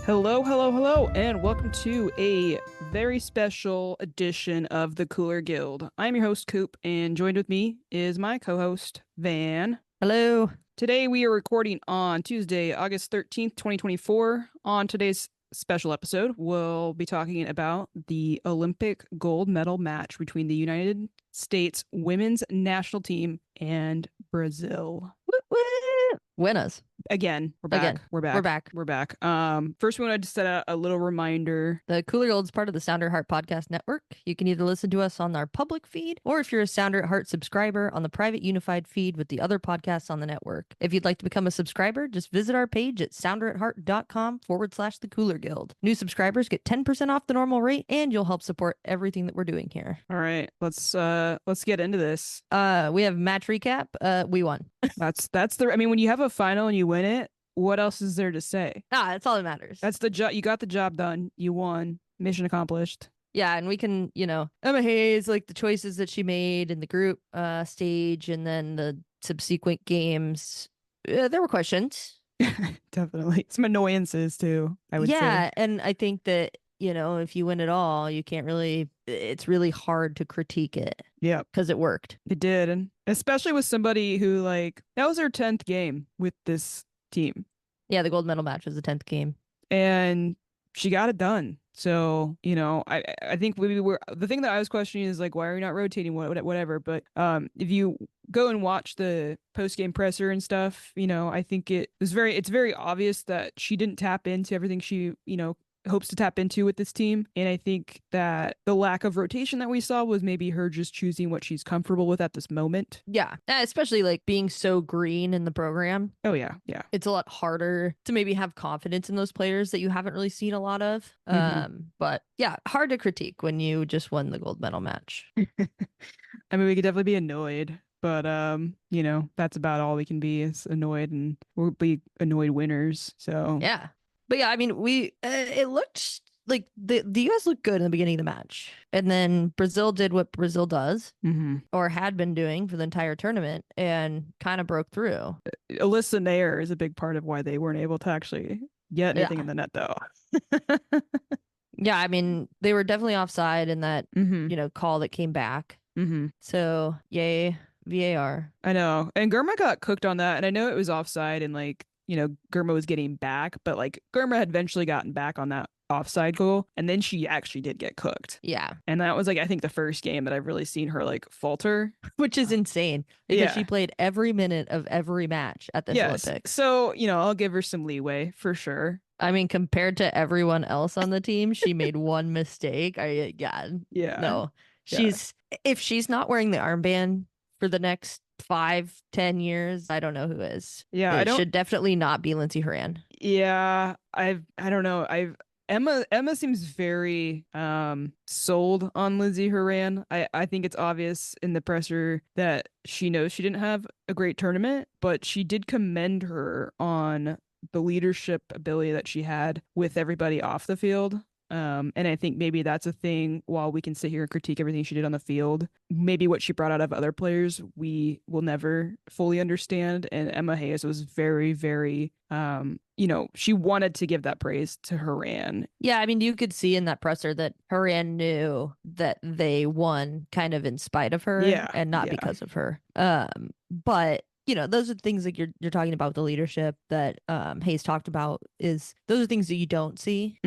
Hello, hello, hello, and welcome to a very special edition of the Cooler Guild. I'm your host, Coop, and joined with me is my co-host, Van. Hello. Today we are recording on Tuesday, August 13th, 2024. On today's special episode, we'll be talking about the Olympic gold medal match between the United States women's national team and Brazil. Winners. Again, we're back. Again. We're back. We're back. We're back. First we wanted to set out a little reminder. The Cooler Guild is part of the Sounder at Heart podcast network. You can either listen to us on our public feed, or if you're a Sounder at Heart subscriber, on the private unified feed with the other podcasts on the network. If you'd like to become a subscriber, just visit our page at sounderatheart.com/the Cooler Guild. New subscribers get 10% off the normal rate, and you'll help support everything that we're doing here. All right, let's get into this. We have match recap. We won. I mean, when you have a final and you win it, what else is there to say? That's all that matters. That's the job. You got the job done. You won. Mission accomplished. Yeah, and we can, Emma Hayes, like the choices that she made in the group stage and then the subsequent games, there were questions. Definitely. Some annoyances too, I would say. Yeah, and I think that, if you win it all, you can't really, it's really hard to critique it. Yeah. Because it worked. It did. And especially with somebody who, like, that was her 10th game with this team. Yeah, the gold medal match was the 10th game. And she got it done. So, I think the thing that I was questioning is, like, why are you not rotating, whatever. But if you go and watch the post-game presser and stuff, I think it's very obvious that she didn't tap into everything she, hopes to tap into with this team. And I think that the lack of rotation that we saw was maybe her just choosing what she's comfortable with at this moment. Yeah, especially like being so green in the program. Oh, yeah. Yeah. It's a lot harder to maybe have confidence in those players that you haven't really seen a lot of. But yeah, hard to critique when you just won the gold medal match. I mean, we could definitely be annoyed. But, that's about all we can be, is annoyed, and we'll be annoyed winners. So yeah. But yeah, I mean, it looked like the U.S. looked good in the beginning of the match. And then Brazil did what Brazil does, or had been doing for the entire tournament, and kind of broke through. Alyssa Nair is a big part of why they weren't able to actually get anything in the net, though. Yeah, I mean, they were definitely offside in that, call that came back. So, yay, VAR. I know. And Germa got cooked on that. And I know it was offside, and, like, Germa was getting back, but, like, Germa had eventually gotten back on that offside goal, and then she actually did get cooked. Yeah. And that was, like, I think the first game that I've really seen her, like, falter. Which is insane, because she played every minute of every match at this Olympics. So, I'll give her some leeway for sure. I mean, compared to everyone else on the team, she made one mistake. No. If she's not wearing the armband for the next 5-10 years, I don't know who is. Yeah, it should definitely not be Lindsey Horan. Yeah, I don't know. Emma seems very sold on Lindsey Horan. I think it's obvious in the presser that she knows she didn't have a great tournament, but she did commend her on the leadership ability that she had with everybody off the field. And I think maybe that's a thing. While we can sit here and critique everything she did on the field, maybe what she brought out of other players, we will never fully understand. And Emma Hayes was very, very, she wanted to give that praise to Horan. Yeah, I mean, you could see in that presser that Horan knew that they won kind of in spite of her, and not because of her. But those are things like you're talking about with the leadership that Hayes talked about. Those are things that you don't see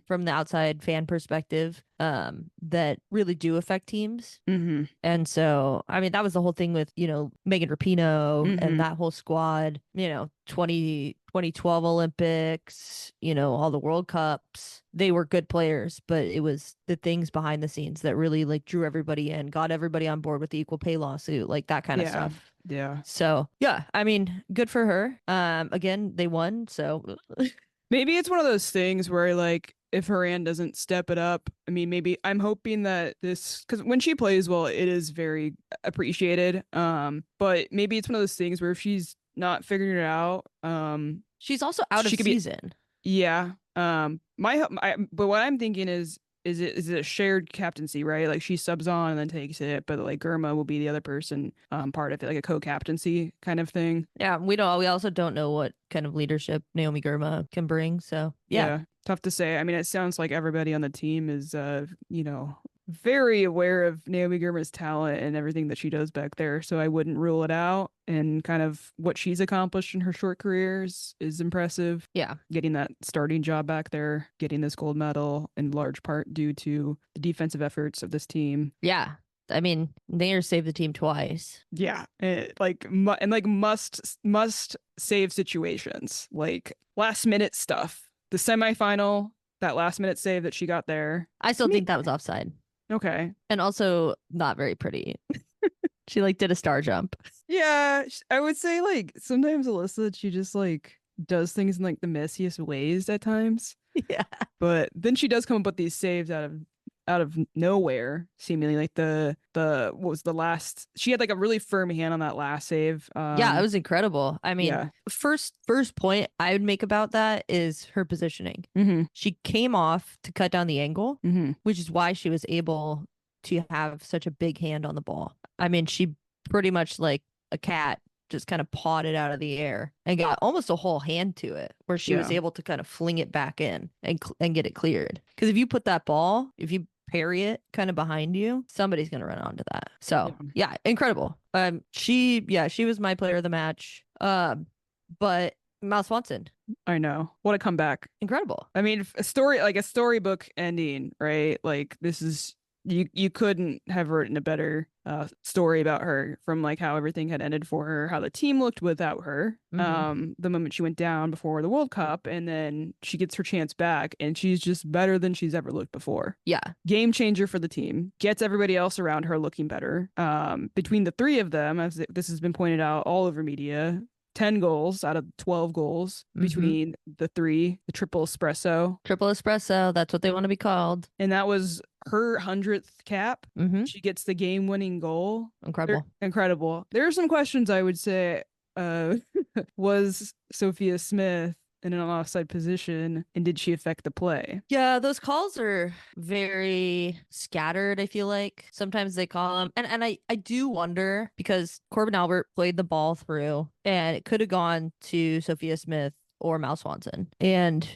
from the outside fan perspective that really do affect teams. And so, I mean, that was the whole thing with, Megan Rapinoe and that whole squad, 2012 Olympics, all the World Cups. They were good players, but it was the things behind the scenes that really, like, drew everybody in, got everybody on board with the equal pay lawsuit, like that kind of stuff. Yeah. So, yeah, I mean, good for her. Again, they won, so maybe it's one of those things where, like, if Horan doesn't step it up, I mean, maybe I'm hoping that because when she plays well, it is very appreciated. But maybe it's one of those things where if she's not figuring it out, she's also out of season. But what I'm thinking is it a shared captaincy, right? Like, she subs on and then takes it, but, like, Germa will be the other person part of it, like a co-captaincy kind of thing. Yeah, we also don't know what kind of leadership Naomi Germa can bring. So yeah. Tough to say. I mean, it sounds like everybody on the team is, very aware of Naomi Girma's talent and everything that she does back there. So I wouldn't rule it out. And kind of what she's accomplished in her short career is impressive. Yeah. Getting that starting job back there, getting this gold medal in large part due to the defensive efforts of this team. Yeah. I mean, Nair saved the team twice. Yeah, must save situations, like last minute stuff. The semifinal, that last minute save that she got there. I still think that was offside. Okay. And also not very pretty. She did a star jump. Yeah, I would say sometimes Alyssa, she just does things in the messiest ways at times. Yeah. But then she does come up with these saves out of nowhere, seemingly. What was the last, she had a really firm hand on that last save. Yeah, it was incredible. I mean, first point I would make about that is her positioning. Mm-hmm. She came off to cut down the angle, mm-hmm. which is why she was able to have such a big hand on the ball. I mean, she pretty much like a cat just kind of pawed it out of the air and got almost a whole hand to it, where she was able to kind of fling it back in and get it cleared. Because if you put that ball, if you parry it kind of behind you, somebody's gonna run onto that. So yeah, incredible. She was my player of the match. But Mal Swanson, I know, what a comeback. Incredible. I mean, a storybook ending, right? This is, you couldn't have written a better story about her, from how everything had ended for her, how the team looked without her, the moment she went down before the World Cup, and then she gets her chance back and she's just better than she's ever looked before. Yeah. Game changer for the team, gets everybody else around her looking better. Between the three of them, as this has been pointed out all over media, 10 goals out of 12 goals between the three, the triple espresso. Triple espresso, that's what they want to be called. And that was her 100th cap. She gets the game-winning goal. Incredible. There are some questions, I would say. Was Sophia Smith in an offside position, and did she affect the play? Yeah, those calls are very scattered, I feel like. Sometimes they call them. And I do wonder, because Corbin Albert played the ball through, and it could have gone to Sophia Smith or Mal Swanson. And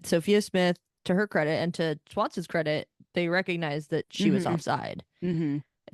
Sophia Smith, to her credit and to Swanson's credit, they recognized that she was offside.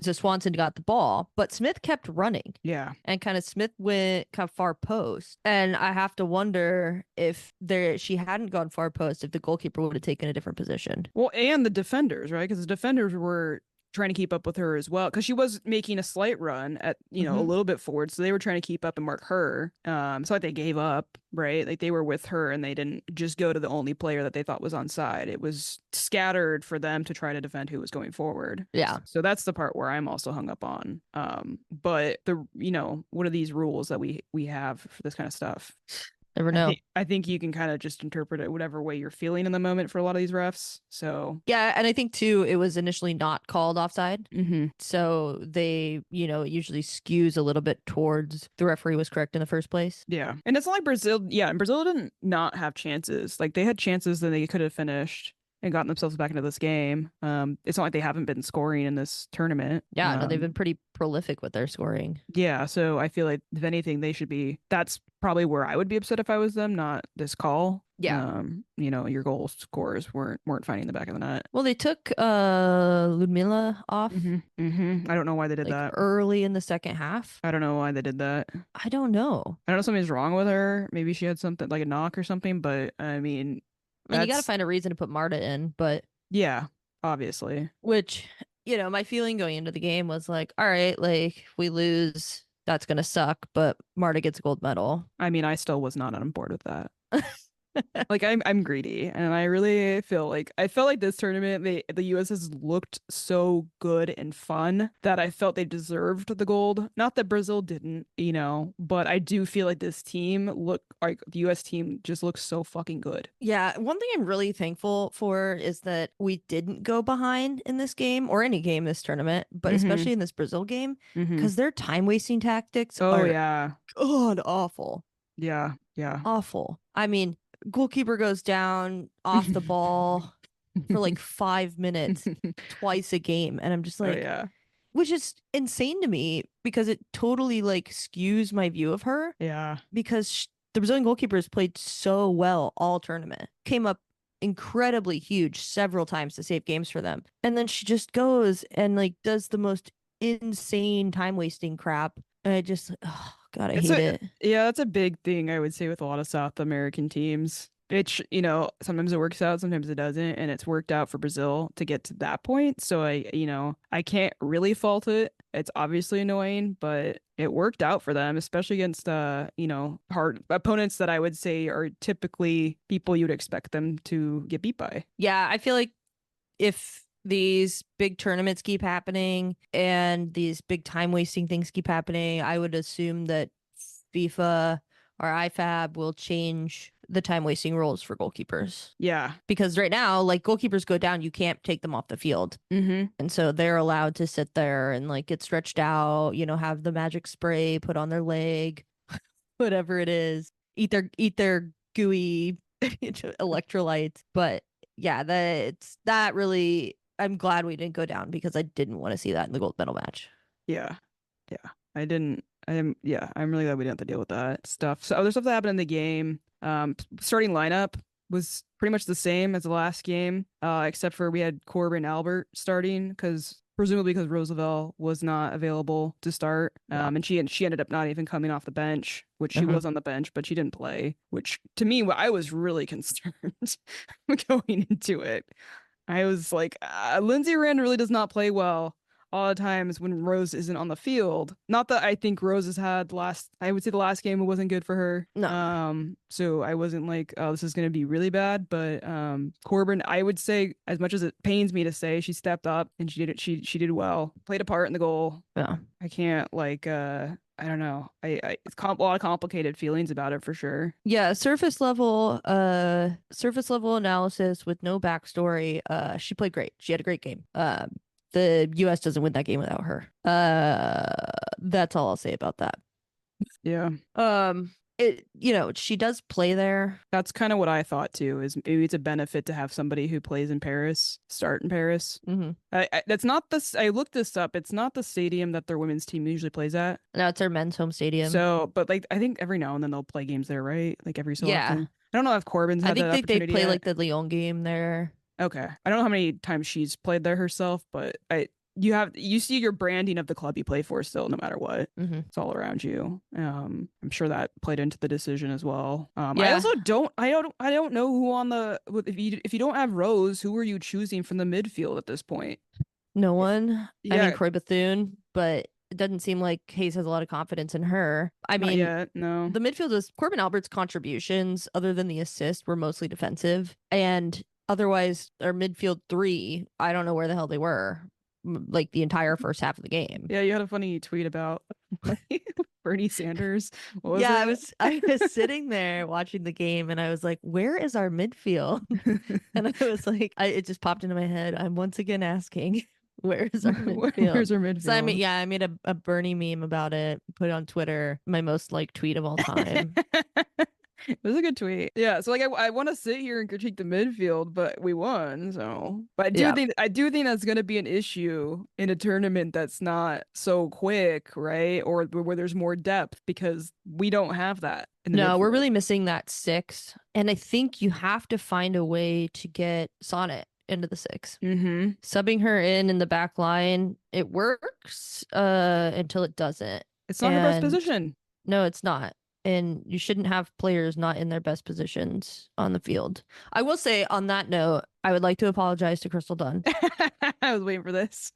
So Swanson got the ball, but Smith kept running. Yeah. And Smith went kind of far post. And I have to wonder if she hadn't gone far post, if the goalkeeper would have taken a different position. Well, and the defenders, right? Because the defenders were trying to keep up with her as well, because she was making a slight run at a little bit forward, so they were trying to keep up and mark her. So they gave up, right? They were with her and they didn't just go to the only player that they thought was onside. It was scattered for them to try to defend who was going forward. Yeah. So that's the part where I'm also hung up on. But what are these rules that we have for this kind of stuff? Never know. I think you can kind of just interpret it whatever way you're feeling in the moment for a lot of these refs. So yeah, and I think too, it was initially not called offside. So they, it usually skews a little bit towards the referee was correct in the first place. Yeah, and it's not like Brazil. Yeah, and Brazil didn't not have chances. They had chances that they could have finished and gotten themselves back into this game. It's not like they haven't been scoring in this tournament. Yeah, no, they've been pretty prolific with their scoring. Yeah, so I feel like if anything, they should be. That's probably where I would be upset if I was them, not this call. Yeah. Your goal scorers weren't finding the back of the net. Well, they took Ludmila off. I don't know why they did that early in the second half. I don't know why they did that. I don't know. I don't know, something's wrong with her. Maybe she had something like a knock or something. But I mean, you got to find a reason to put Marta in. But yeah, obviously. Which, my feeling going into the game was all right, if we lose, that's gonna suck. But Marta gets a gold medal. I mean, I still was not on board with that. I'm greedy, and I really felt like this tournament, the US has looked so good and fun that I felt they deserved the gold. Not that Brazil didn't, but I do feel like this team the US team just looks so fucking good. Yeah, one thing I'm really thankful for is that we didn't go behind in this game or any game this tournament, but especially in this Brazil game, because their time wasting tactics are god awful. Yeah. Awful. I mean, goalkeeper goes down off the ball for 5 minutes twice a game, and I'm just which is insane to me, because it totally skews my view of her. Yeah, because the Brazilian goalkeeper has played so well all tournament, came up incredibly huge several times to save games for them. And then she just goes and like does the most insane time wasting crap. And I just, oh God, I hate it. Yeah, that's a big thing I would say with a lot of South American teams. It's, sometimes it works out, sometimes it doesn't, and it's worked out for Brazil to get to that point. So I can't really fault it. It's obviously annoying, but it worked out for them, especially against hard opponents that I would say are typically people you'd expect them to get beat by. Yeah, I feel like if these big tournaments keep happening and these big time wasting things keep happening, I would assume that FIFA or IFAB will change the time wasting rules for goalkeepers. Yeah. Because right now, like goalkeepers go down, you can't take them off the field. Mm-hmm. And so they're allowed to sit there and like get stretched out, have the magic spray put on their leg, whatever it is, eat their gooey electrolytes. But yeah, that really, I'm glad we didn't go down because I didn't want to see that in the gold medal match. Yeah. Yeah. I'm really glad we didn't have to deal with that stuff. So other stuff that happened in the game, starting lineup was pretty much the same as the last game, except for we had Corbin Albert starting presumably because Roosevelt was not available to start. And she ended up not even coming off the bench, which she was on the bench, but she didn't play, which to me, I was really concerned going into it. I was like, Lindsay Rand really does not play well all the times when Rose isn't on the field. Not that I think Rose has had I would say the last game wasn't good for her. No. So I wasn't like, oh, this is going to be really bad. But Corbin, I would say, as much as it pains me to say, she stepped up and she did it. She did well, played a part in the goal. Yeah. I can't I don't know. It's a lot of complicated feelings about it for sure. Yeah, surface level analysis with no backstory. She played great. She had a great game. The US doesn't win that game without her. That's all I'll say about that. Yeah. She does play there. That's kind of what I thought too, is maybe it's a benefit to have somebody who plays in Paris start in Paris. Mm-hmm. That's not this. I looked this up. It's not the stadium that their women's team usually plays at. No, it's their men's home stadium. So, but I think every now and then they'll play games there, right? Like every so often. I don't know if Corbin's had that opportunity. I think they play yet. like the Lyon game there. Okay. I don't know how many times she's played there herself, but you see your branding of the club you play for still, no matter what. Mm-hmm. It's all around you. I'm sure that played into the decision as well. I also don't know who on the, if you don't have Rose, who are you choosing from the midfield at this point? No one. Yeah. I mean, Croy Bethune, but it doesn't seem like Hayes has a lot of confidence in her. I mean, no. The midfield was Corbin Albert's contributions, other than the assist, were mostly defensive. And otherwise, our midfield three, I don't know where the hell they were, like the entire first half of the game. Yeah, you had a funny tweet about Bernie Sanders. What was it? I was sitting there watching the game, and I was like, "Where is our midfield?" And I was like, it just popped into my head. I'm once again asking, "Where is our midfield?" Where's our midfield? So I made a Bernie meme about it, put it on Twitter, my most liked tweet of all time. It was a good tweet. Yeah, so I want to sit here and critique the midfield, but we won. So, but I do think that's going to be an issue in a tournament that's not so quick, right? Or where there's more depth, because we don't have that. No, we're really missing that six, and I think you have to find a way to get Sonnet into the six. Mm-hmm. Subbing her in the back line, it works until it doesn't. It's not her best position. No, it's not. And you shouldn't have players not in their best positions on the field. I will say, on that note, I would like to apologize to Crystal Dunn. I was waiting for this.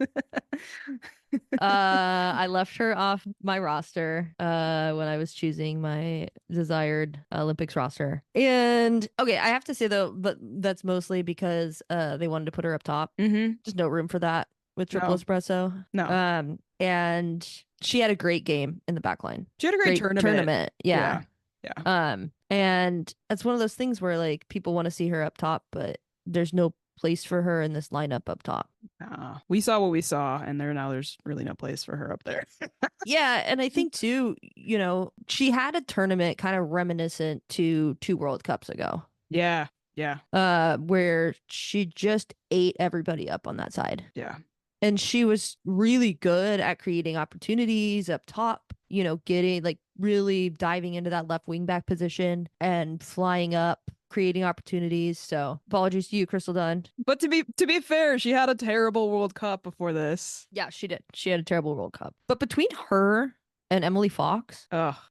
I left her off my roster when I was choosing my desired Olympics roster. And okay, I have to say though, but that's mostly because they wanted to put her up top. Mm-hmm. There's no room for that with triple espresso. No. And she had a great game in the back line. She had a great tournament. Yeah. Yeah. And that's one of those things where like people want to see her up top, but there's no place for her in this lineup up top. We saw what we saw, and there's really no place for her up there. Yeah, and I think too, she had a tournament kind of reminiscent to 2 World Cups ago. Yeah. Where she just ate everybody up on that side. Yeah. And she was really good at creating opportunities up top, getting like really diving into that left wing back position and flying up creating opportunities. So apologies to you, Crystal Dunn. But to be fair, she had a terrible World Cup before this. Yeah, she did. She had a terrible World Cup. But between her and Emily Fox,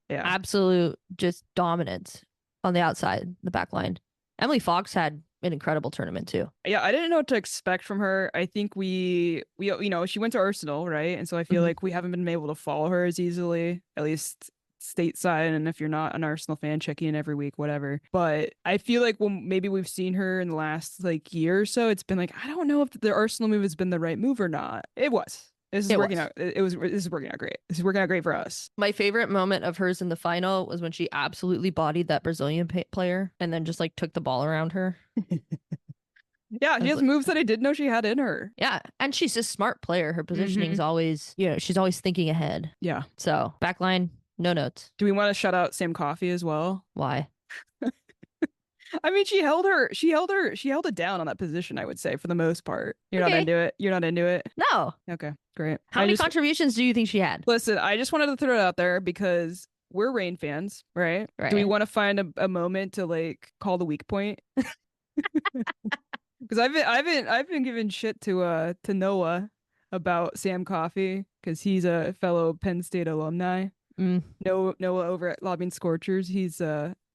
absolute just dominance on the outside, the back line. Emily Fox had an incredible tournament too. Yeah, I didn't know what to expect from her. I think we she went to Arsenal, right? And so I feel like we haven't been able to follow her as easily, at least stateside. And if you're not an Arsenal fan, checking in every week, whatever. But I feel like when maybe we've seen her in the last like year or so, it's been like, I don't know if the Arsenal move has been the right move or not. It was. This is working out. This is working out great. This is working out great for us. My favorite moment of hers in the final was when she absolutely bodied that Brazilian player and then just like took the ball around her. Yeah, she has moves that I didn't know she had in her. Yeah, and she's a smart player. Her positioning is always, she's always thinking ahead. Yeah. So backline, no notes. Do we want to shout out Sam Coffey as well? Why? I mean, she held it down on that position, I would say, for the most part. You're not into it? You're not into it? No. Okay, great. How many contributions do you think she had? Listen, I just wanted to throw it out there because we're Rain fans, right? Do we want to find a moment to like call the weak point? Because I've been giving shit to Noah about Sam Coffey because he's a fellow Penn State alumni. Noah over at Lobbing Scorchers.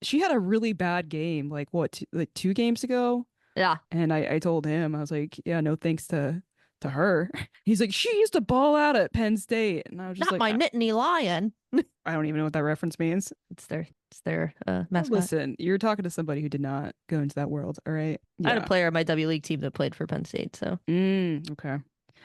She had a really bad game, like what, like 2 games ago. Yeah. And I told him, I was like, yeah, no thanks to her. He's like, she used to ball out at Penn State, and I was just not like, my Nittany Lion. I don't even know what that reference means. It's their mascot. Listen, you're talking to somebody who did not go into that world. All right. Yeah. I had a player on my W League team that played for Penn State, so. Okay.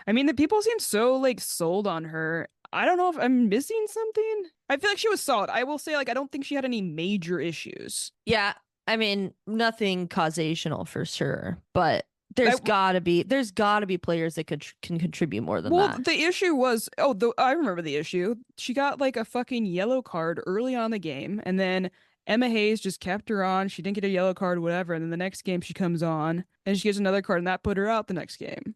I mean, the people seem so like sold on her. I don't know if I'm missing something. I feel like she was solid. I will say, like, I don't think she had any major issues. Yeah, I mean, nothing causational for sure, but there's gotta be players that can contribute more than that. Well, the issue was, I remember the issue. She got like a fucking yellow card early on in the game, and then Emma Hayes just kept her on. She didn't get a yellow card, whatever. And then the next game she comes on, and she gets another card, and that put her out the next game.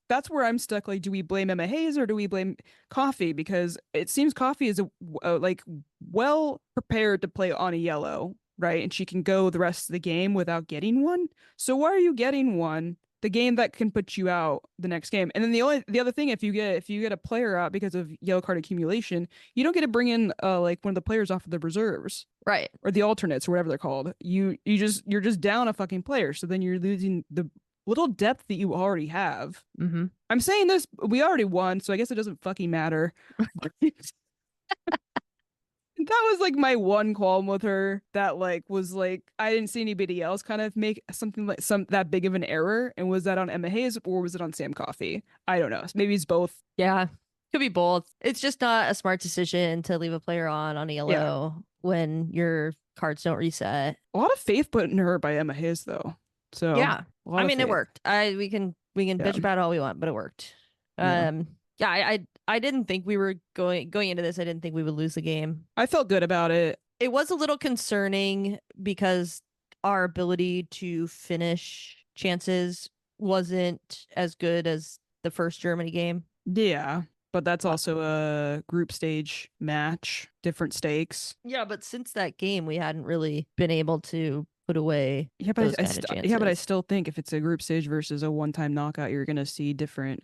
That's where I'm stuck. Like, do we blame Emma Hayes or do we blame Coffey? Because it seems Coffey is like well prepared to play on a yellow, right? And she can go the rest of the game without getting one. So why are you getting one? The game that can put you out the next game. And then the other thing, if you get a player out because of yellow card accumulation, you don't get to bring in like one of the players off of the reserves, right? Or the alternates or whatever they're called. You're just down a fucking player. So then you're losing the little depth that you already have. I'm saying this, we already won, so I guess it doesn't fucking matter. That was like my one qualm with her, that like was like I didn't see anybody else kind of make something like that big of an error. And was that on Emma Hayes or was it on Sam Coffey? I don't know. Maybe it's both. Yeah, could be both. It's just not a smart decision to leave a player on a yellow when your cards don't reset. A lot of faith put in her by Emma Hayes though. So yeah, I mean, it worked. We can bitch about it all we want, but it worked. I didn't think we were going into this. I didn't think we would lose the game. I felt good about it. It was a little concerning because our ability to finish chances wasn't as good as the first Germany game. Yeah, but that's also a group stage match, different stakes. Yeah, but since that game, we hadn't really been able to put away but I still think if it's a group stage versus a one-time knockout, you're gonna see different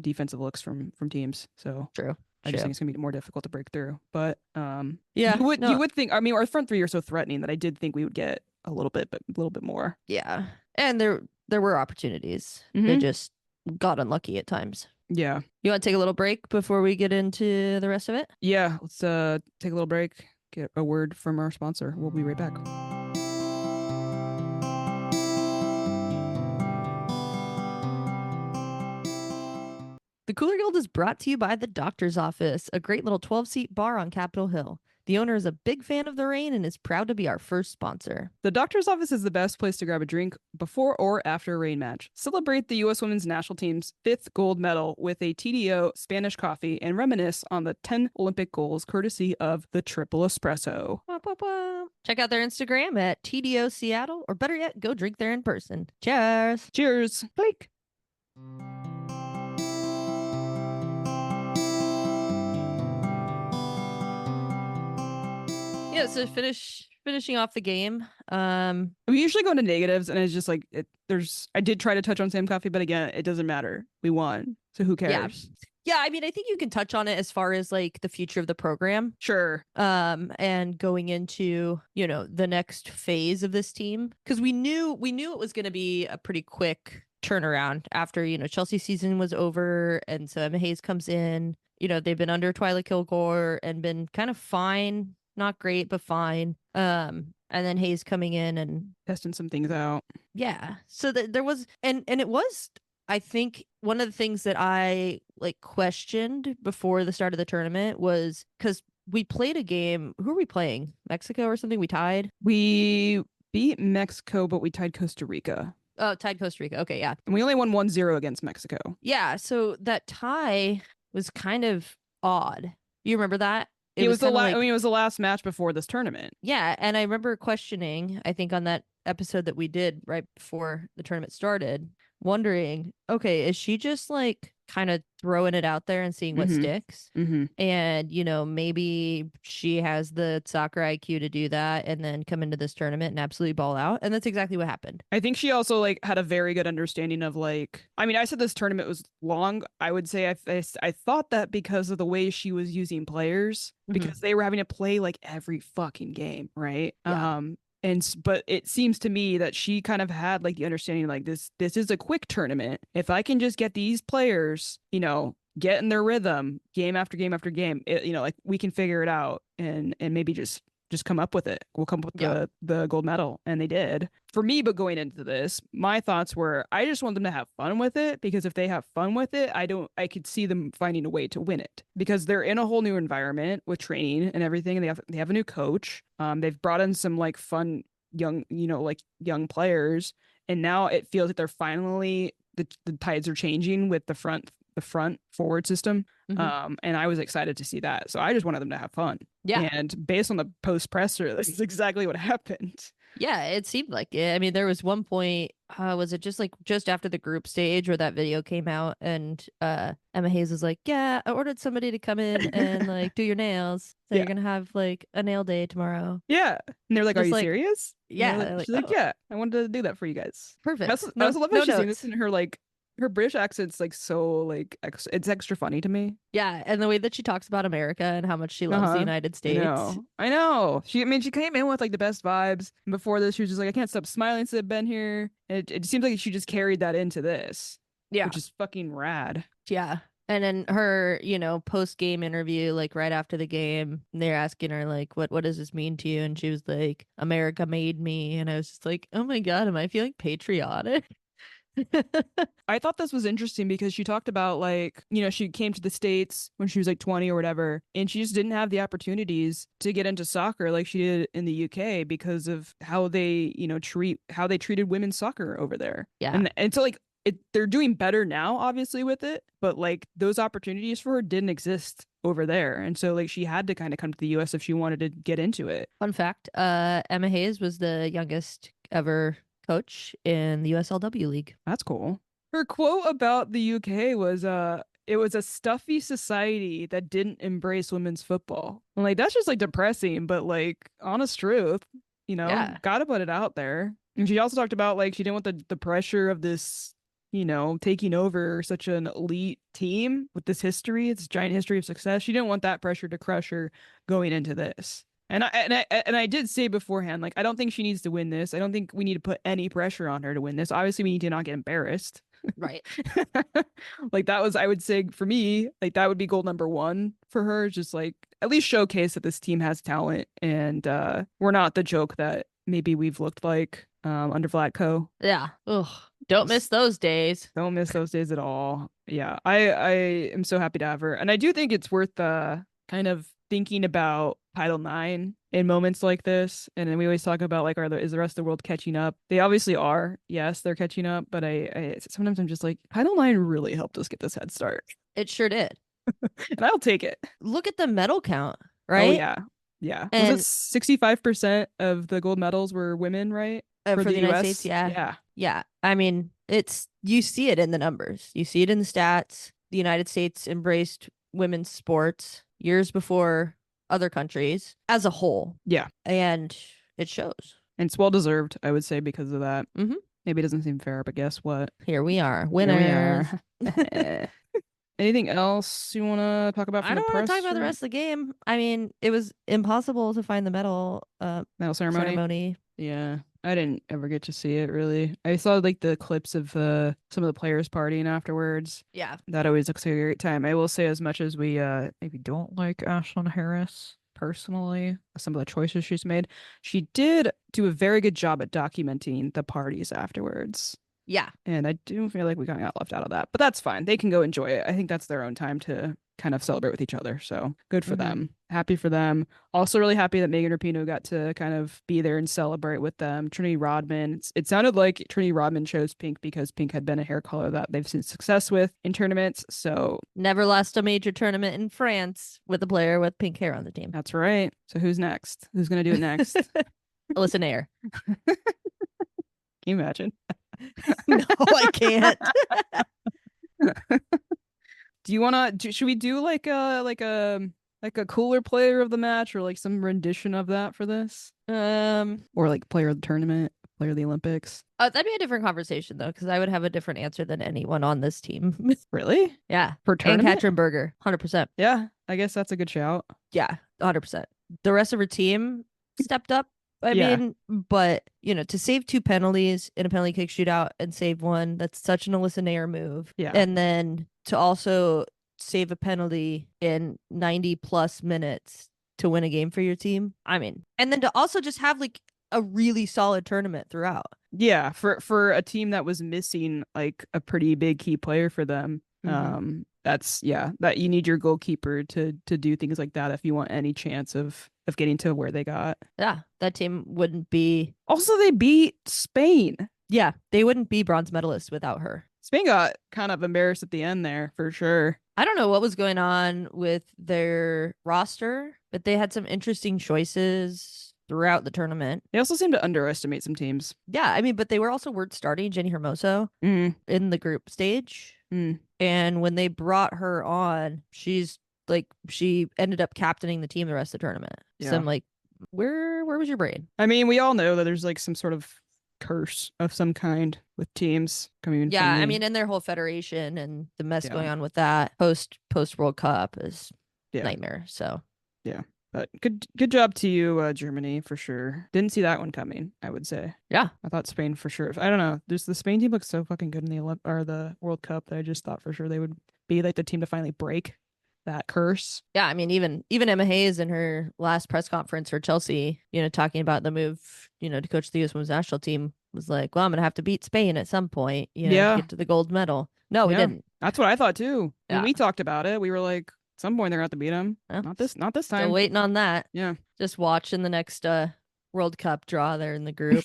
defensive looks from teams. So true. I just think it's gonna be more difficult to break through. But yeah, you would think. I mean, our front three are so threatening that I did think we would get a little bit more. Yeah, and there were opportunities. They just got unlucky at times. Yeah. You want to take a little break before we get into the rest of it? Yeah, let's take a little break. Get a word from our sponsor. We'll be right back. The Cooler Guild is brought to you by The Doctor's Office, a great little 12-seat bar on Capitol Hill. The owner is a big fan of the rain and is proud to be our first sponsor. The Doctor's Office is the best place to grab a drink before or after a rain match. Celebrate the U.S. Women's National Team's 5th gold medal with a TDO Spanish coffee and reminisce on the 10 Olympic goals courtesy of the Triple Espresso. Check out their Instagram at TDO Seattle, or better yet, go drink there in person. Cheers! Cheers! Blake! Yeah, so to finish finishing off the game. We usually go into negatives, and it's just like I did try to touch on Sam Coffey, but again, it doesn't matter. We won, so who cares? Yeah, I mean, I think you can touch on it as far as like the future of the program. Sure. And going into, the next phase of this team, because we knew it was going to be a pretty quick turnaround after, Chelsea's season was over, and so Emma Hayes comes in. They've been under Twyla Kilgore and been kind of fine, not great, but fine. And then Hayes coming in and testing some things out. Yeah. So there was, and it was, I think, one of the things that I questioned before the start of the tournament was because we played a game. Who are we playing? Mexico or something? We tied? We beat Mexico, but we tied Costa Rica. Oh, tied Costa Rica. Okay, yeah. And we only won 1-0 against Mexico. Yeah, so that tie was kind of odd. You remember that? It was the last. It was the last match before this tournament. Yeah, and I remember questioning, I think on that episode that we did right before the tournament started, wondering, okay, is she just kind of throwing it out there and seeing what sticks? And maybe she has the soccer IQ to do that and then come into this tournament and absolutely ball out, and that's exactly what happened. I think she also had a very good understanding of I mean, I said this tournament was long. I would say I thought that because of the way she was using players, because they were having to play every fucking game, right? Yeah. But it seems to me that she kind of had the understanding this is a quick tournament. If I can just get these players, get in their rhythm game after game after game, we can figure it out and maybe just come up with it. We'll come up with the gold medal. And they did. For me, but going into this, my thoughts were I just want them to have fun with it, because if they have fun with it, I could see them finding a way to win it, because they're in a whole new environment with training and everything. And they have a new coach. They've brought in some fun young, young players. And now it feels like they're finally the tides are changing with the front forward system. And I was excited to see that. So I just wanted them to have fun. Yeah. And based on the post presser, this is exactly what happened. Yeah, it seemed like it. I mean, there was one point, was it just after the group stage where that video came out, and Emma Hayes was like, yeah, I ordered somebody to come in and do your nails. So you're going to have a nail day tomorrow. Yeah. And they're like, just are you serious? Yeah. She's like, yeah, I wanted to do that for you guys. Perfect. I also love how she's doing this in her British accent's so it's extra funny to me. Yeah, and the way that she talks about America and how much she loves the United States. I know. She came in with the best vibes. And before this, she was just I can't stop smiling since I've been here. And it seems like she just carried that into this. Yeah, which is fucking rad. Yeah. And then her, post game interview, right after the game, they're asking her what does this mean to you? And she was like, America made me. And I was just like, oh my God, am I feeling patriotic? I thought this was interesting because she talked about she came to the States when she was 20 or whatever, and she just didn't have the opportunities to get into soccer like she did in the UK because of how they treated women's soccer over there. Yeah. And so they're doing better now, obviously, with it, but those opportunities for her didn't exist over there. And so she had to kind of come to the US if she wanted to get into it. Fun fact, Emma Hayes was the youngest ever coach in the USLW league. That's cool. Her quote about the UK was it was a stuffy society that didn't embrace women's football. And that's just depressing, but honest truth, gotta put it out there. And she also talked about she didn't want the pressure of this, taking over such an elite team with this history, it's giant history of success. She didn't want that pressure to crush her going into this. And I did say beforehand, I don't think she needs to win this. I don't think we need to put any pressure on her to win this. Obviously, we need to not get embarrassed. Right. That was, I would say, for me, that would be goal number one for her. Just at least showcase that this team has talent, and we're not the joke that maybe we've looked like under Vlatko. Yeah. Ugh. Don't miss those days. Don't miss those days at all. Yeah. I am so happy to have her. And I do think it's worth kind of thinking about Title IX in moments like this. And then we always talk about is the rest of the world catching up? They obviously are. Yes, they're catching up. But I sometimes I'm just Title IX really helped us get this head start. It sure did. And I'll take it. Look at the medal count, right? Oh, yeah. Yeah. And was it 65% of the gold medals were women, right? For the United States, yeah. Yeah. Yeah. I mean, you see it in the numbers. You see it in the stats. The United States embraced women's sports years before other countries as a whole. Yeah. And it shows. And it's well deserved, I would say, because of that. Mm-hmm. Maybe it doesn't seem fair, but guess what? Here we are, winners. Here we are. Anything else you want to talk about from I the don't want to talk about the presser? rest of the game. I mean, it was impossible to find the medal ceremony. Yeah, I didn't ever get to see it really. I saw like the clips of some of the players partying afterwards. Yeah. That always looks like a great time. I will say, as much as we maybe don't like Ashlyn Harris personally, some of the choices she's made, she did do a very good job at documenting the parties afterwards. Yeah. And I do feel like we kind of got left out of that, but that's fine. They can go enjoy it. I think that's their own time to kind of celebrate with each other. So good for them. Happy for them. Also really happy that Megan Rapinoe got to kind of be there and celebrate with them. Trinity Rodman. It sounded like Trinity Rodman chose pink because pink had been a hair color that they've seen success with in tournaments. So never lost a major tournament in France with a player with pink hair on the team. That's right. So who's next? Who's going to do it next? Alyssa Nair. Can you imagine? No, I can't. Do you want to should we do like a cooler player of the match or like some rendition of that for this? Or like player of the tournament, player of the Olympics? That'd be a different conversation though, because I would have a different answer than anyone on this team. Really? Yeah. For tournament? And Katrin Berger, 100%. Yeah, I guess that's a good shout. Yeah, 100%. The rest of her team stepped up. I mean, but, to save 2 penalties in a penalty kick shootout and save 1, that's such an Alyssa Nair move. Yeah. And then to also save a penalty in 90 plus minutes to win a game for your team. I mean, and then to also just have like a really solid tournament throughout. Yeah, for a team that was missing like a pretty big key player for them. That you need your goalkeeper to do things like that if you want any chance of getting to where they got. Yeah, that team wouldn't be. Also, they beat Spain. Yeah, they wouldn't be bronze medalists without her. Spain got kind of embarrassed at the end there, for sure. I don't know what was going on with their roster, but they had some interesting choices throughout the tournament. They also seemed to underestimate some teams. Yeah, I mean, but they weren't starting Jenny Hermoso in the group stage. And when they brought her on, she ended up captaining the team the rest of the tournament. Yeah. So I'm like, where was your brain? I mean, we all know that there's like some sort of curse of some kind with teams coming in. Yeah, I mean, and their whole federation and the mess going on with that post World Cup is nightmare. So yeah. But good job to you, Germany, for sure. Didn't see that one coming, I would say. Yeah. I thought Spain for sure. I don't know. The Spain team looks so fucking good in the World Cup that I just thought for sure they would be like the team to finally break that curse. Yeah, I mean, even Emma Hayes in her last press conference for Chelsea, talking about the move, to coach the U.S. Women's national team, was like, well, I'm going to have to beat Spain at some point, to get to the gold medal. No, we didn't. That's what I thought too. When we talked about it, we were like, at some point they're going to have to beat them. Not this time. Still waiting on that. Yeah. Just watching the next World Cup draw there in the group.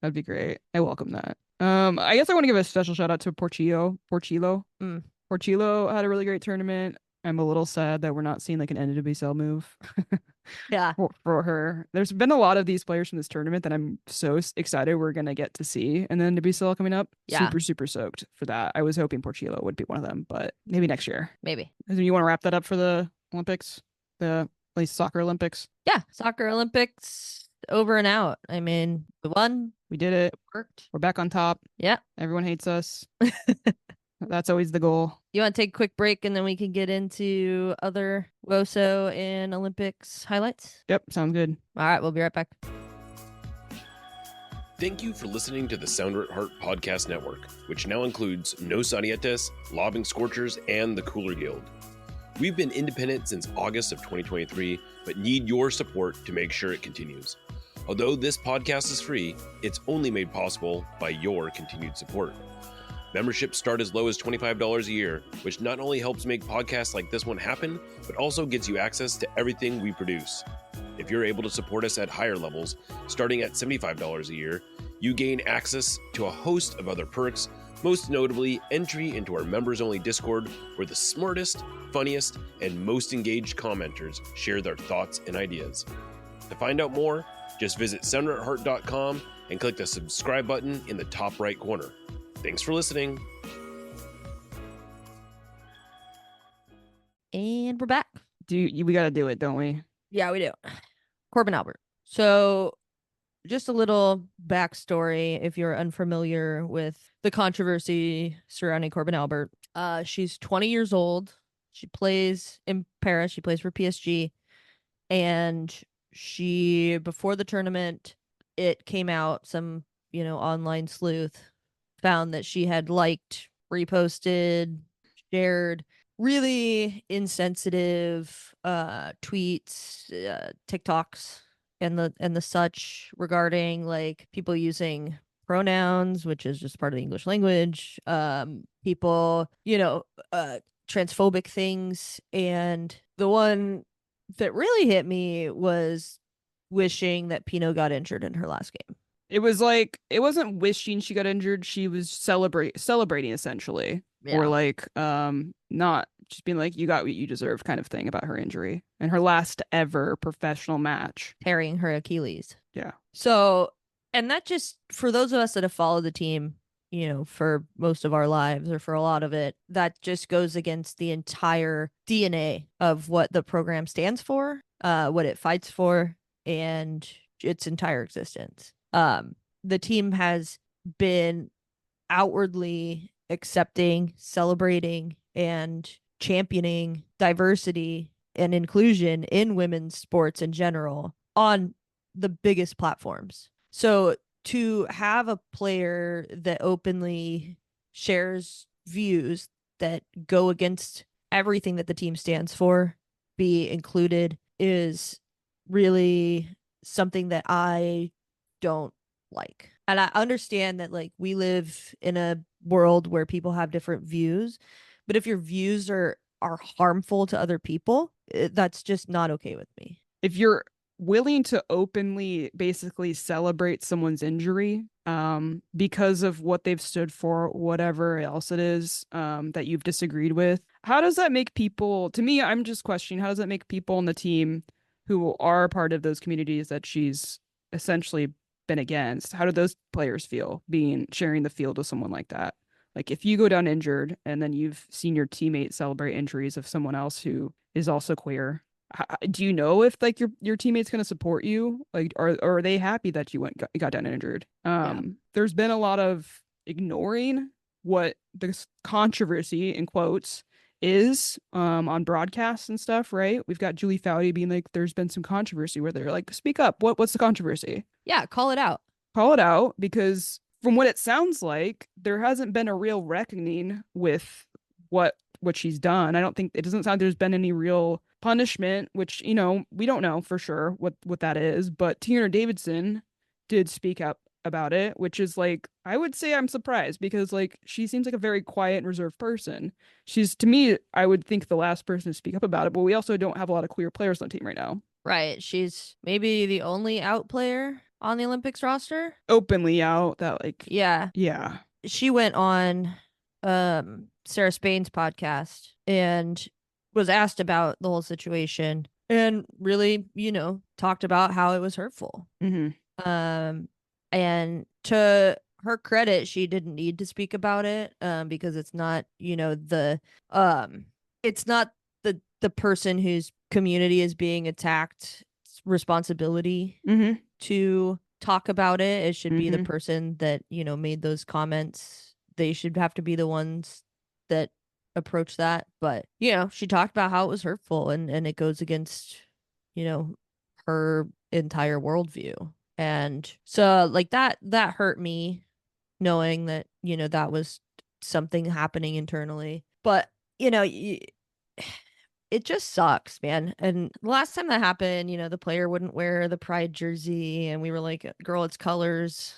That'd be great. I welcome that. I guess I want to give a special shout out to Porcillo. Porcillo had a really great tournament. I'm a little sad that we're not seeing like an NWSL move. Yeah. For her. There's been a lot of these players from this tournament that I'm so excited we're going to get to see. And then NWSL coming up. Yeah. Super, super stoked for that. I was hoping Porcillo would be one of them, but maybe next year. Maybe. You want to wrap that up for the Olympics? At least soccer Olympics? Yeah. Soccer Olympics over and out. I mean, we won. We did it. Worked. We're back on top. Yeah. Everyone hates us. That's always the goal. You want to take a quick break and then we can get into other WOSO and Olympics highlights? Yep, sounds good. All right, we'll be right back. Thank you for listening to the Sounder at Heart Podcast Network, which now includes No Sarietes, Lobbing Scorchers, and the Cooler Guild. We've been independent since August of 2023, but need your support to make sure it continues. Although this podcast is free, it's only made possible by your continued support. Memberships start as low as $25 a year, which not only helps make podcasts like this one happen, but also gets you access to everything we produce. If you're able to support us at higher levels, starting at $75 a year, you gain access to a host of other perks, most notably entry into our members-only Discord, where the smartest, funniest, and most engaged commenters share their thoughts and ideas. To find out more, just visit sounderatheart.com and click the subscribe button in the top right corner. Thanks for listening. And we're back. We got to do it, don't we? Yeah, we do. Corbin Albert. So just a little backstory if you're unfamiliar with the controversy surrounding Corbin Albert. She's 20 years old. She plays in Paris. She plays for PSG. And she, before the tournament, it came out, some, online sleuth found that she had liked, reposted, shared really insensitive tweets, TikToks, and the such regarding like people using pronouns, which is just part of the English language, people, transphobic things. And the one that really hit me was wishing that Pino got injured in her last game. It was like, it wasn't wishing she got injured. She was celebrating essentially. Yeah. Or like, not just being like, you got what you deserved kind of thing about her injury and her last ever professional match. Tearing her Achilles. Yeah. So, and that just, for those of us that have followed the team, for most of our lives or for a lot of it, that just goes against the entire DNA of what the program stands for, what it fights for, and its entire existence. The team has been outwardly accepting, celebrating, and championing diversity and inclusion in women's sports in general on the biggest platforms. So to have a player that openly shares views that go against everything that the team stands for be included is really something that I don't like. And I understand that like we live in a world where people have different views, but if your views are harmful to other people, that's just not okay with me. If you're willing to openly basically celebrate someone's injury because of what they've stood for, whatever else it is that you've disagreed with, how does that make people, to me, I'm just questioning, how does that make people on the team who are part of those communities that she's essentially been against, how do those players feel sharing the field with someone like that? Like if you go down injured and then you've seen your teammates celebrate injuries of someone else who is also queer, do you know if like your teammate's going to support you? Like, or are they happy that you got down injured? There's been a lot of ignoring what the controversy in quotes is on broadcasts and stuff, right? We've got Julie Foudy being like, there's been some controversy where they're like, speak up. What's the controversy? Yeah, call it out. Call it out, because from what it sounds like, there hasn't been a real reckoning with what she's done. I don't think, it doesn't sound like there's been any real punishment, which, we don't know for sure what that is, but Tierney Davidson did speak up about it, which is like, I would say I'm surprised because like she seems like a very quiet and reserved person. She's, to me, I would think the last person to speak up about it, but we also don't have a lot of queer players on the team right now. Right. She's maybe the only out player on the Olympics roster. Openly out, that like, yeah. She went on Sarah Spain's podcast and was asked about the whole situation and really, talked about how it was hurtful. Mm-hmm. And to her credit, she didn't need to speak about it because it's not, it's not the person whose community is being attacked responsibility to talk about it. It should be the person that, made those comments. They should have to be the ones that approach that. But, she talked about how it was hurtful and it goes against, her entire worldview. And so like that hurt me knowing that, that was something happening internally. But, it just sucks, man. And the last time that happened, the player wouldn't wear the pride jersey and we were like, girl, it's colors.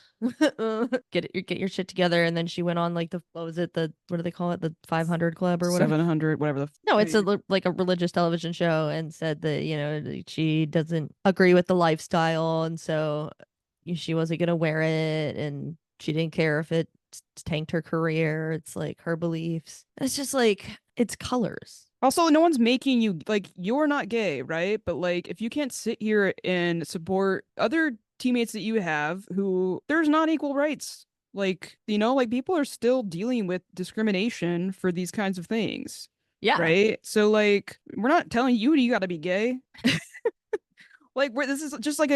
Get your shit together. And then she went on like what do they call it? The 500 Club or whatever. 700, whatever. No, it's like a religious television show, and said that, she doesn't agree with the lifestyle. And so she wasn't going to wear it. And she didn't care if it tanked her career. It's like her beliefs. It's just like, it's colors. Also, no one's making you, like, you're not gay, right? But like, if you can't sit here and support other teammates that you have who there's not equal rights, like, like people are still dealing with discrimination for these kinds of things. Yeah. Right. So like, we're not telling you got to be gay. Like, this is just like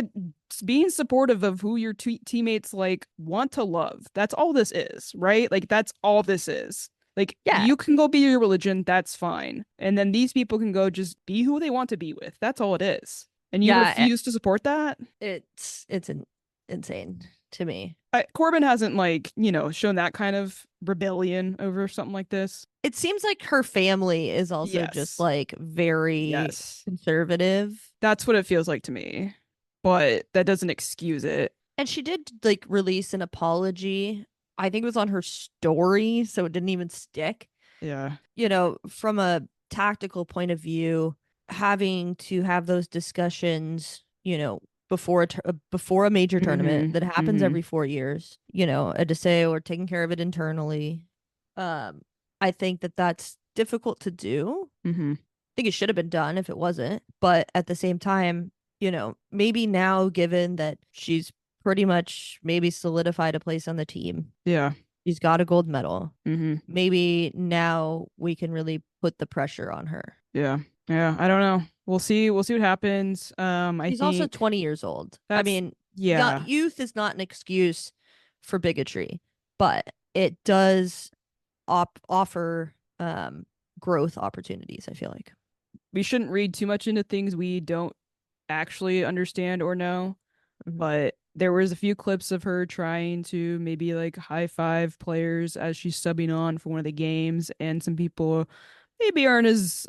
being supportive of who your teammates like want to love. That's all this is, right? Like, that's all this is. Like, Yeah. you can go be your religion, that's fine. And then these people can go just be who they want to be with. That's all it is. And you refuse to support that? It's insane to me. Corbin hasn't, like, shown that kind of rebellion over something like this. It seems like her family is also just like very conservative. That's what it feels like to me. But that doesn't excuse it. And she did like release an apology. I think it was on her story, so it didn't even stick. Yeah. From a tactical point of view, having to have those discussions, before a major tournament that happens every 4 years, a DeSeo or taking care of it internally. I think that's difficult to do. I think it should have been done if it wasn't. But at the same time, maybe now, given that she's pretty much maybe solidified a place on the team. Yeah. She's got a gold medal. Maybe now we can really put the pressure on her. Yeah. Yeah. I don't know. We'll see. We'll see what happens. She's also 20 years old. I mean, youth is not an excuse for bigotry, but it does offer growth opportunities, I feel like. We shouldn't read too much into things we don't actually understand or know. But there was a few clips of her trying to maybe like high five players as she's subbing on for one of the games, and some people maybe aren't as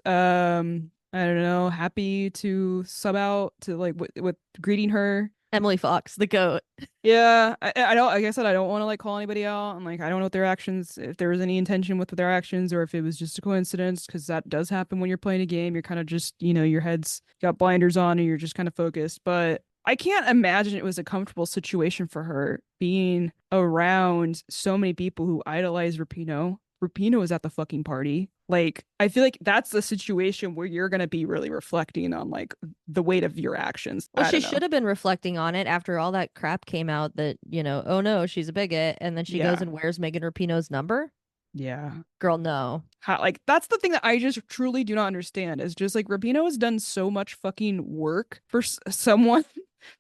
I don't know, happy to sub out to like with greeting her. Emily Fox, the GOAT. Yeah, I don't. Like I said, I don't want to like call anybody out. I'm like, I don't know what their actions, if there was any intention with their actions, or if it was just a coincidence, because that does happen when you're playing a game. You're kind of just, your head's got blinders on and you're just kind of focused. But I can't imagine it was a comfortable situation for her being around so many people who idolize Rapinoe. Rapinoe was at the fucking party. Like, I feel like that's the situation where you're going to be really reflecting on like the weight of your actions. Well, she should have been reflecting on it after all that crap came out that, oh no, she's a bigot. And then she goes and wears Megan Rapinoe's number. Yeah. Girl, no. Like, that's the thing that I just truly do not understand, is just like Rapinoe has done so much fucking work for someone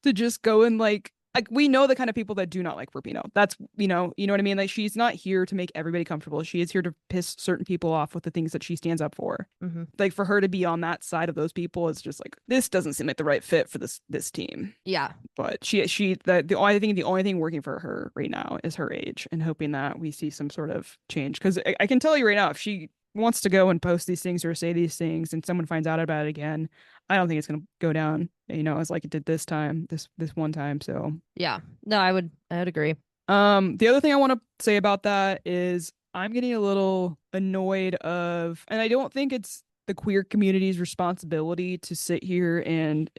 to just go and like we know the kind of people that do not like Rapinoe. That's, you know what I mean? Like, she's not here to make everybody comfortable. She is here to piss certain people off with the things that she stands up for. Like, for her to be on that side of those people, it's just like, this doesn't seem like the right fit for this team. Yeah. But the only thing working for her right now is her age, and hoping that we see some sort of change. Because I can tell you right now, if she wants to go and post these things or say these things and someone finds out about it again, I don't think it's going to go down, as like it did this one time. So yeah, no, I would agree. The other thing I want to say about that is I'm getting a little annoyed and I don't think it's the queer community's responsibility to sit here and,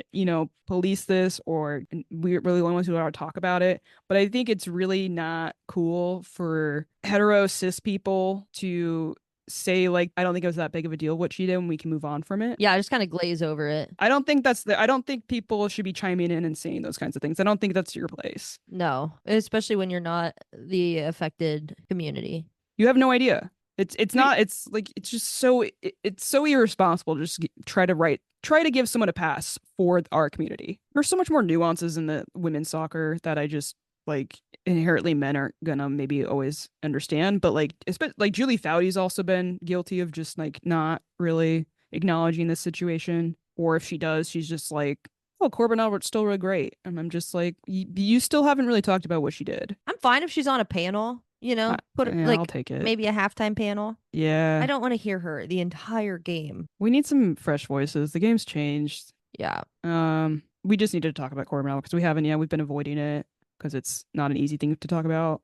police this, or we're really the only ones who are to talk about it. But I think it's really not cool for hetero cis people to say, like, I don't think it was that big of a deal what she did, and we can move on from it. Yeah, I just kind of glaze over it. I don't think people should be chiming in and saying those kinds of things. I don't think that's your place. No, especially when you're not the affected community. You have no idea. It's just so it's so irresponsible to just try to give someone a pass for our community. There's so much more nuances in the women's soccer that I just, like, inherently men aren't gonna maybe always understand. But like Julie Foudy's also been guilty of just like not really acknowledging this situation, or if she does, she's just like, oh, Corbin Albert's still really great, and I'm just like, you still haven't really talked about what she did. I'm fine if she's on a panel, I'll take it. Maybe a halftime panel. Yeah, I don't want to hear her the entire game. We need some fresh voices. The game's changed. Yeah. We just needed to talk about Corbin Albert because we haven't yet. We've been avoiding it because it's not an easy thing to talk about.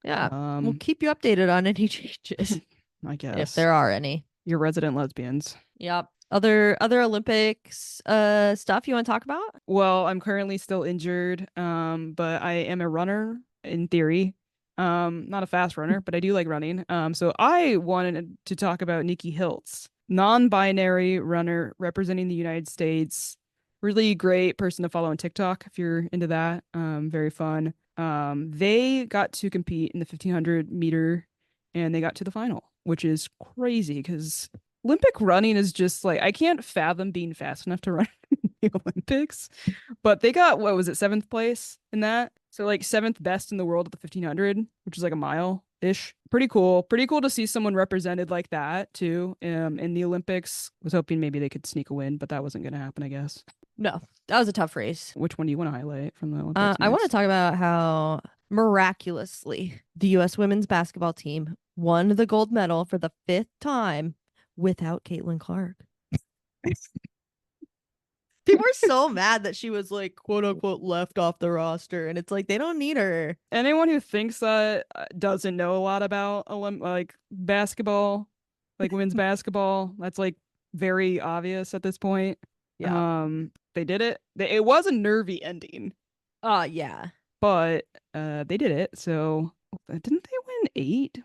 Yeah. We'll keep you updated on any changes. I guess. If there are any. Your resident lesbians. Yep. Other Olympics stuff you want to talk about? Well, I'm currently still injured, but I am a runner in theory. Not a fast runner, but I do like running. So I wanted to talk about Nikki Hiltz, non-binary runner representing the United States. Really great person to follow on TikTok if you're into that. Very fun. They got to compete in the 1500 meter and they got to the final, which is crazy because Olympic running is just like, I can't fathom being fast enough to run in the Olympics. But they got, what was it, 7th place in that? So like 7th best in the world at the 1500, which is like a mile-ish. Pretty cool. Pretty cool to see someone represented like that too in the Olympics. Was hoping maybe they could sneak a win, but that wasn't going to happen, I guess. No, that was a tough race. Which one do you want to highlight from the Olympics? I want to talk about how miraculously the U.S. women's basketball team won the gold medal for the 5th time without Caitlin Clark. People are so mad that she was like, quote unquote, left off the roster. And it's like, they don't need her. Anyone who thinks that doesn't know a lot about like basketball, like women's basketball, that's like very obvious at this point. Yeah. They did it. It was a nervy ending. Yeah. But they did it. So didn't they win 8?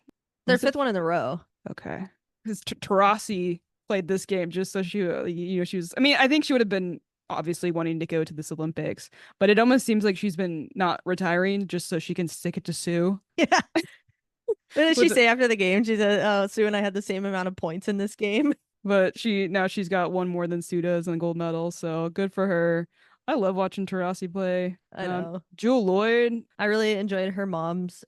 Their 5th one in a row. Okay. Because Taurasi played this game just so she was. I mean, I think she would have been obviously wanting to go to this Olympics, but it almost seems like she's been not retiring just so she can stick it to Sue. Yeah. What did she say after the game? She said, "Oh, Sue and I had the same amount of points in this game." But she's got one more than Sue does in the gold medal, so good for her. I love watching Taurasi play. I know. Jewel Lloyd. I really enjoyed her mom's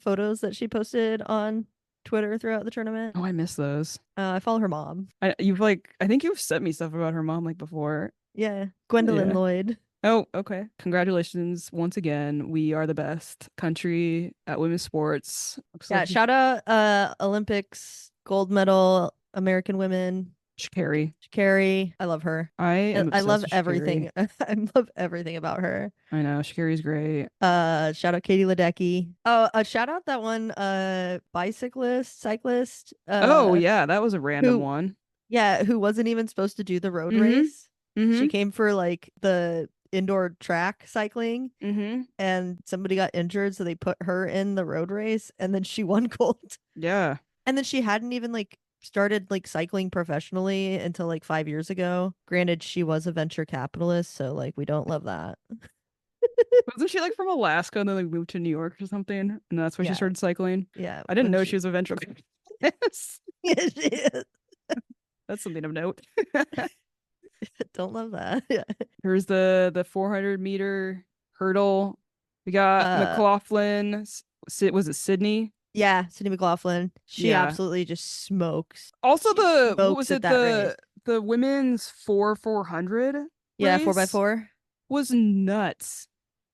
photos that she posted on Twitter throughout the tournament. Oh, I miss those. I follow her mom. I think you've sent me stuff about her mom like before. Yeah, Gwendolyn Lloyd. Oh, okay. Congratulations once again. We are the best country at women's sports. Shout out Olympics gold medal American women. Sha'Carri. I love her. I love everything. I love everything about her. I know. Sha'Carri's great. Shout out Katie Ledecky. Oh, shout out that one cyclist. Oh yeah, that was a random one. Yeah, who wasn't even supposed to do the road race. Mm-hmm. She came for like the indoor track cycling, and somebody got injured, so they put her in the road race, and then she won gold. Yeah. And then she hadn't even like started like cycling professionally until like 5 years ago. Granted, she was a venture capitalist, so like we don't love that. Wasn't she like from Alaska and then like moved to New York or something? And that's why she started cycling? Yeah. I didn't know she was a venture capitalist. Yeah, she is. That's something of note. Don't love that. Yeah. Here's the 400-meter hurdle. We got McLaughlin. Was it Sydney? Yeah, Sydney McLaughlin. She absolutely just smokes. Also, the women's 400? Yeah, 4x4 was nuts.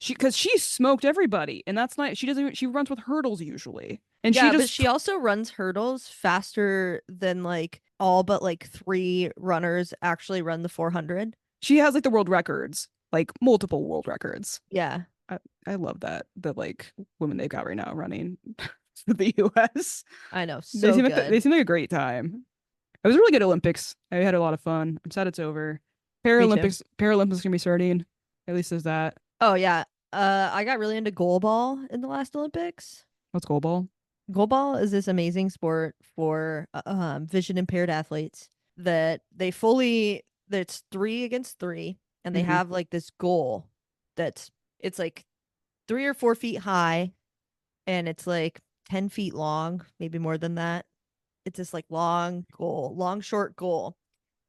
Because she smoked everybody, and that's not. She runs with hurdles usually, and but she also runs hurdles faster than like all but like 3 runners actually run the 400. She has like the world records, like multiple world records. Yeah, I love that the like women they've got right now running for the U.S. I know, so they seem like a great time. It was a really good Olympics. I had a lot of fun. I'm sad it's over. Paralympics gonna be starting. At least there's that. Oh yeah. I got really into goalball in the last Olympics. What's goalball? Goalball is this amazing sport for vision impaired athletes that it's 3 against 3, and they have like this goal it's like 3 or 4 feet high, and it's like 10 feet long, maybe more than that. It's this like long short goal,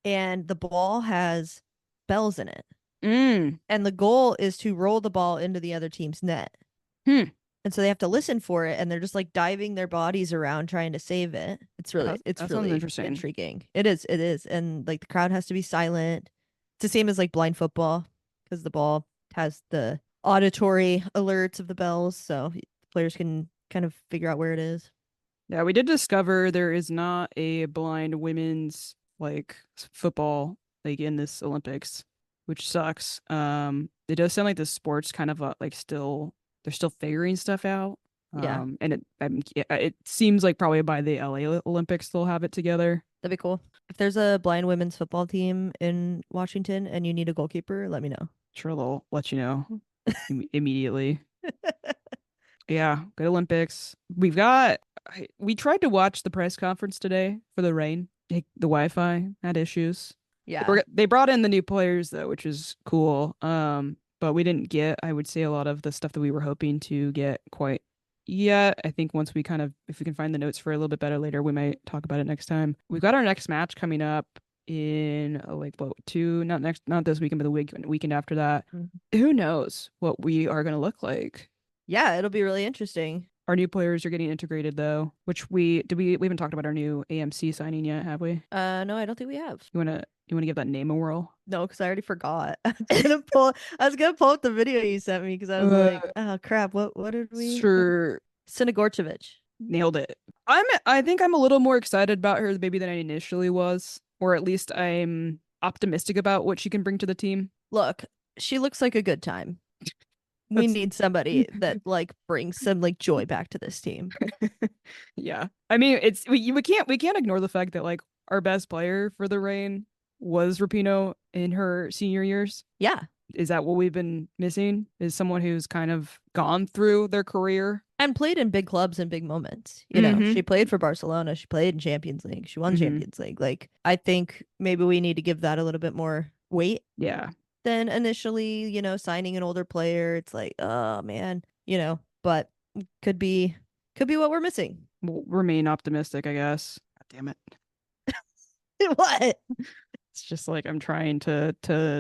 and the ball has bells in it. And the goal is to roll the ball into the other team's net. And so they have to listen for it, and they're just like diving their bodies around trying to save it. It's really interesting. Intriguing. It is. And like the crowd has to be silent. It's the same as like blind football, because the ball has the auditory alerts of the bells, so the players can kind of figure out where it is. Yeah, we did discover there is not a blind women's like football like in this Olympics, which sucks. It does sound like the sport's kind of like they're still figuring stuff out. And it seems like probably by the LA Olympics they'll have it together. That'd be cool. If there's a blind women's football team in Washington and you need a goalkeeper, let me know. Sure, they'll let you know immediately. Yeah, good Olympics. We tried to watch the press conference today for the rain. The Wi-Fi had issues. Yeah. They brought in the new players though, which is cool. But we didn't get, I would say, a lot of the stuff that we were hoping to get quite yet. I think once if we can find the notes for a little bit better later, we might talk about it next time. We've got our next match coming up in like what, not this weekend, but the weekend after that. Who knows what we are going to look like? Yeah, it'll be really interesting. Our new players are getting integrated though, which we haven't talked about our new AMC signing yet, have we? No, I don't think we have. You wanna give that name a whirl? No, because I already forgot. I was gonna pull up the video you sent me because I was like, oh crap, what did we? Sure. Sinagorchevich. Nailed it. I think I'm a little more excited about her maybe than I initially was, or at least I'm optimistic about what she can bring to the team. Look, she looks like a good time. We need somebody that like brings some like joy back to this team. Yeah. I mean, we can't ignore the fact that like our best player for the Reign was Rapinoe in her senior years. Yeah. Is that what we've been missing? Is someone who's kind of gone through their career and played in big clubs and big moments. You know, she played for Barcelona. She played in Champions League. She won Champions League. Like, I think maybe we need to give that a little bit more weight. Yeah. Than initially, you know, signing an older player. It's like, oh man, you know, but could be what we're missing. We'll remain optimistic, I guess. God damn it. What? It's just like I'm trying to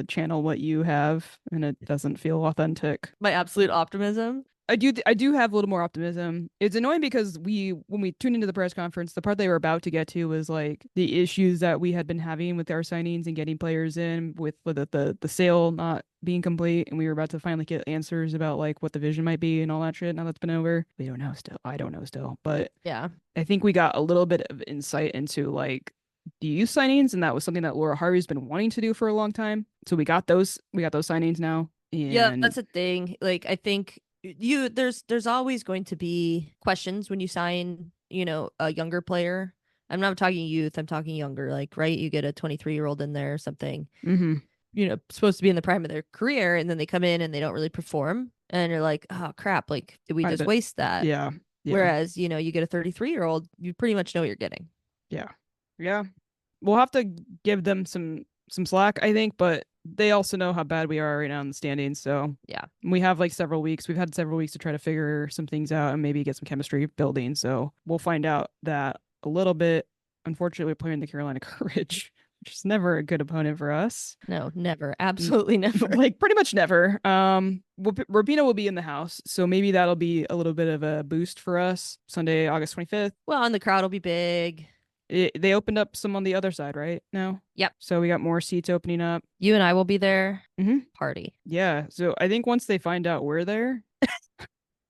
channel what you have, and it doesn't feel authentic. My absolute optimism. I do have a little more optimism. It's annoying because when we tuned into the press conference, the part they were about to get to was like the issues that we had been having with our signings and getting players in with the sale not being complete, and we were about to finally get answers about like what the vision might be and all that shit. Now that's been over. We don't know still. I don't know still, but yeah, I think we got a little bit of insight into like the youth signings, and that was something that Laura Harvey's been wanting to do for a long time. So we got those signings now. And yeah, that's a thing. Like I think there's always going to be questions when you sign, you know, a younger player. I'm not talking youth, I'm talking younger, like, right, you get a 23-year-old in there or something, you know, supposed to be in the prime of their career, and then they come in and they don't really perform, and you're like, oh crap, like, did we just waste that? Yeah. Whereas, you know, you get a 33-year-old, you pretty much know what you're getting. Yeah, we'll have to give them some slack, I think, but they also know how bad we are right now in the standings. So yeah, we have like several weeks. We've had several weeks to try to figure some things out and maybe get some chemistry building. So we'll find out that a little bit. Unfortunately, we're playing the Carolina Courage, which is never a good opponent for us. No, never. Absolutely never. Like pretty much never. Rapinoe will be in the house, so maybe that'll be a little bit of a boost for us. Sunday, August 25th. Well, and the crowd will be big. They opened up some on the other side, right? Now? Yep. So we got more seats opening up. You and I will be there. Party. Yeah. So I think once they find out we're there,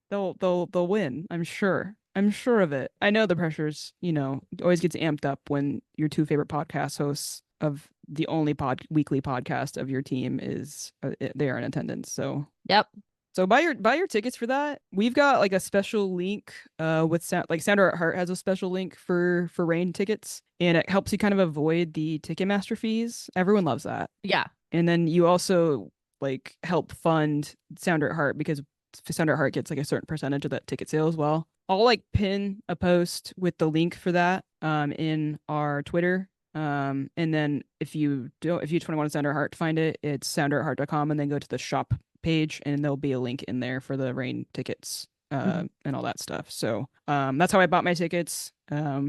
they'll win. I'm sure of it. I know the pressures, you know, always gets amped up when your two favorite podcast hosts of the only weekly podcast of your team is they are in attendance. So yep. So buy your tickets for that. We've got like a special link with Sounder at Heart has a special link for Reign tickets, and it helps you kind of avoid the Ticketmaster fees. Everyone loves that. Yeah. And then you also like help fund Sounder at Heart because Sounder at Heart gets like a certain percentage of that ticket sale as well. I'll like pin a post with the link for that in our Twitter. And then if you just want to Sounder at Heart to find it, it's sounderatheart.com, and then go to the shop page and there'll be a link in there for the Reign tickets and all that stuff. So that's how I bought my tickets.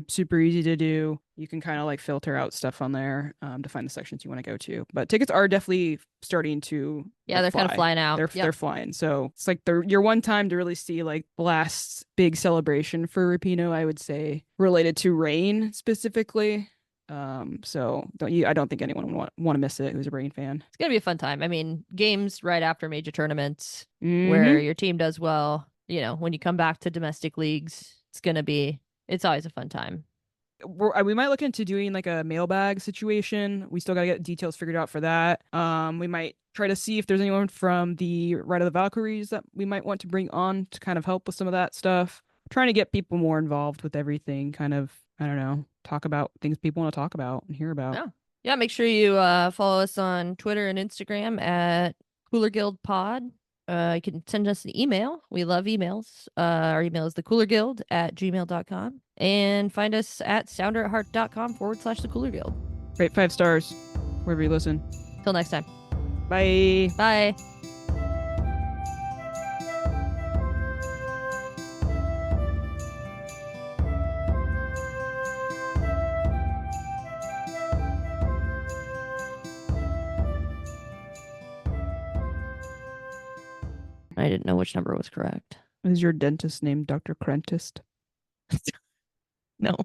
Super easy to do. You can kind of like filter out stuff on there to find the sections you want to go to. But tickets are definitely starting to they're kind of flying out. They're flying. So it's like your one time to really see like the last big celebration for Rapinoe, I would say, related to Reign specifically. So I don't think anyone would want to miss it who's a Reign fan. It's gonna be a fun time. I mean, games right after major tournaments where your team does well, you know, when you come back to domestic leagues, it's always a fun time. We might look into doing like a mailbag situation. We still gotta get details figured out for that. We might try to see if there's anyone from the Ride of the Valkyries that we might want to bring on to kind of help with some of that stuff. Trying to get people more involved with everything, kind of, I don't know, talk about things people want to talk about and hear about. Yeah, make sure you follow us on Twitter and Instagram at Cooler Guild Pod. You can send us an email. We love emails. Our email is thecoolerguild@gmail.com. And find us at sounderatheart.com/thecoolerguild. Rate 5 stars wherever you listen. Till next time. Bye. Bye. I didn't know which number was correct. Is your dentist named Dr. Crentist? No.